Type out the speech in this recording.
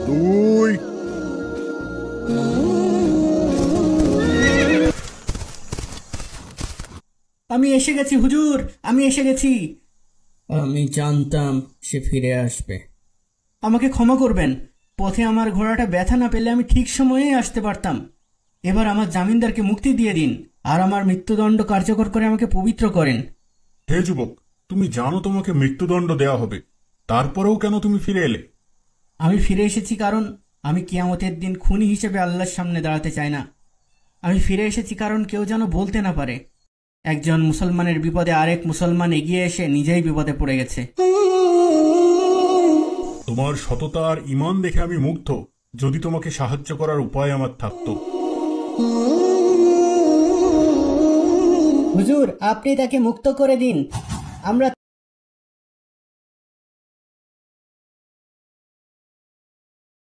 তুই আমি এসে গেছি হুজুর, আমি এসে গেছি। আমি জানতাম সে ফিরে আসবে। আমাকে ক্ষমা করবেন, পথে আমার ঘোড়াটা ব্যথা না পেলে আমি ঠিক সময়েই আসতে পারতাম। এবার আমার জামিনদারকে মুক্তি দিয়ে দিন আর আমার মৃত্যুদণ্ড কার্যকর করে আমাকে পবিত্র করেন। হে যুবক, তুমি জানো তোমাকে মৃত্যুদণ্ড দেওয়া হবে, তারপরেও কেন তুমি ফিরে এলে? আমি ফিরে এসেছি কারণ আমি কিয়ামতের দিন খুনি হিসেবে আল্লাহর সামনে দাঁড়াতে চাই না। আমি ফিরে এসেছি কারণ কেউ যেন বলতে না পারে একজন মুসলমানের বিপদে আরেক মুসলমান এগিয়ে এসে নিজেই বিপদে পড়ে গেছে। তোমার সততা আর ঈমান দেখে আমি মুগ্ধ। যদি তোমাকে সাহায্য করার উপায় আমার থাকতো। হুজুর, আপনি তাকে মুক্ত করে দিন। আমরা